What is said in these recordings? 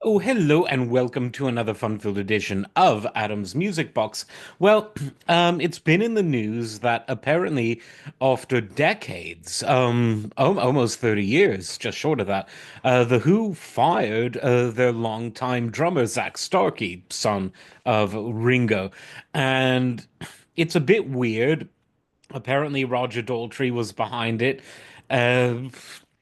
Oh, hello, and welcome to another fun-filled edition of Adam's Music Box. Well, it's been in the news that apparently, after decades, almost 30 years, just short of that, The Who fired their longtime drummer, Zach Starkey, son of Ringo. And it's a bit weird. Apparently, Roger Daltrey was behind it. Uh,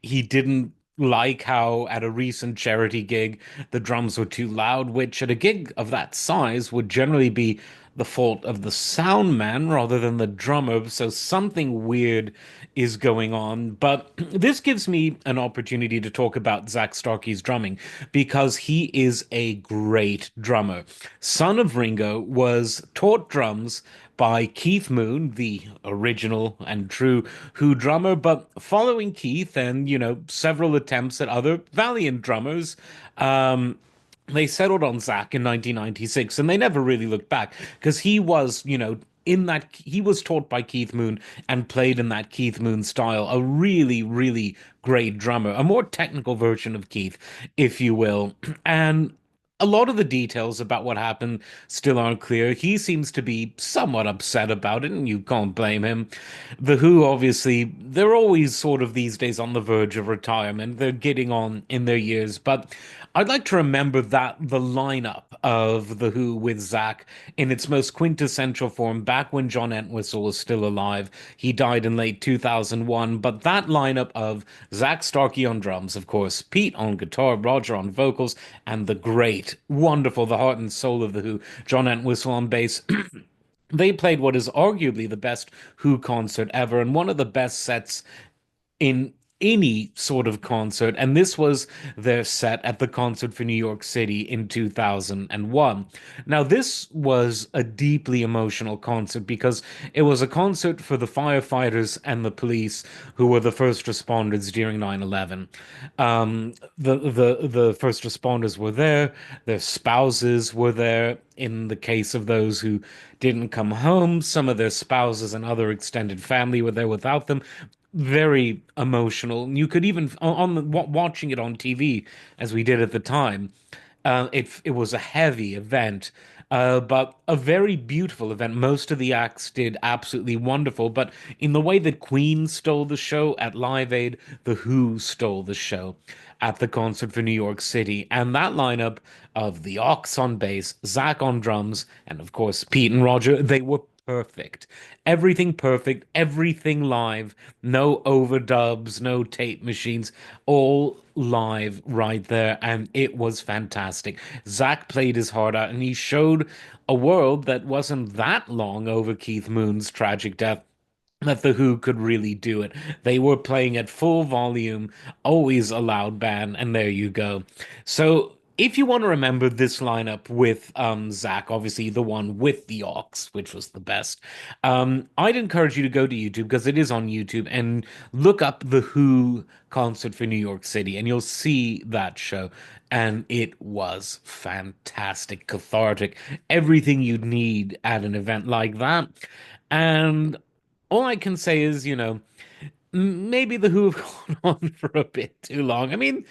he didn't like how at a recent charity gig the drums were too loud, which at a gig of that size would generally be the fault of the sound man rather than the drummer. So something weird is going on. But this gives me an opportunity to talk about Zach Starkey's drumming because he is a great drummer. Son of Ringo was taught drums by Keith Moon, the original and true Who drummer, but following Keith and, several attempts at other valiant drummers, they settled on Zach in 1996 and they never really looked back because he was, he was taught by Keith Moon and played in that Keith Moon style, a really, really great drummer, a more technical version of Keith, if you will. And a lot of the details about what happened still aren't clear. He seems to be somewhat upset about it, and you can't blame him. The Who, obviously, they're always sort of these days on the verge of retirement. They're getting on in their years, but I'd like to remember that the lineup of The Who with Zach in its most quintessential form back when John Entwistle was still alive. He died in late 2001, but that lineup of Zach Starkey on drums, of course, Pete on guitar, Roger on vocals, and the great, wonderful, the heart and soul of The Who, John Entwistle on bass. They played what is arguably the best Who concert ever and one of the best sets in any sort of concert, and this was their set at the Concert for New York City in 2001. Now, this was a deeply emotional concert because it was a concert for the firefighters and the police who were the first responders during 9/11. The first responders were there, their spouses were there. In the case of those who didn't come home, some of their spouses and other extended family were there without them, very emotional. You could even watching it on TV as we did at the time. It was a heavy event, but a very beautiful event. Most of the acts did absolutely wonderful, but in the way that Queen stole the show at Live Aid, The Who stole the show at the concert for New York City, and that lineup of the Ox on bass, Zach on drums, and of course Pete and Roger, they were perfect, everything live, no overdubs, no tape machines, all live right there. And it was fantastic. Zach played his heart out and he showed a world that wasn't that long over Keith Moon's tragic death that the Who could really do it. They were playing at full volume, always a loud band, and there you go. So if you want to remember this lineup with Zach, obviously the one with the Ox, which was the best, I'd encourage you to go to YouTube because it is on YouTube and look up the Who concert for New York City, and you'll see that show. And it was fantastic, cathartic, everything you'd need at an event like that. And all I can say is, maybe the Who have gone on for a bit too long. I mean,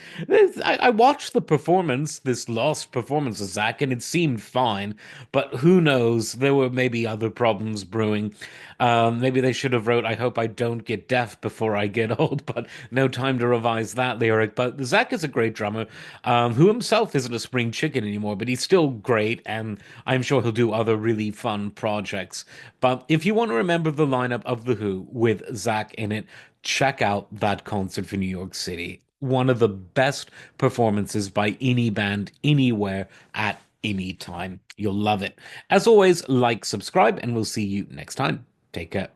I watched the performance, this lost performance of Zach, and it seemed fine, but who knows? There were maybe other problems brewing. Maybe they should have wrote, "I hope I don't get deaf before I get old," but no time to revise that lyric. But Zach is a great drummer, who himself isn't a spring chicken anymore, but he's still great, and I'm sure he'll do other really fun projects. But if you want to remember the lineup of The Who with Zach in it, check out that concert for New York City. One of the best performances by any band anywhere at any time. You'll love it. As always, like, subscribe, and we'll see you next time. Take care.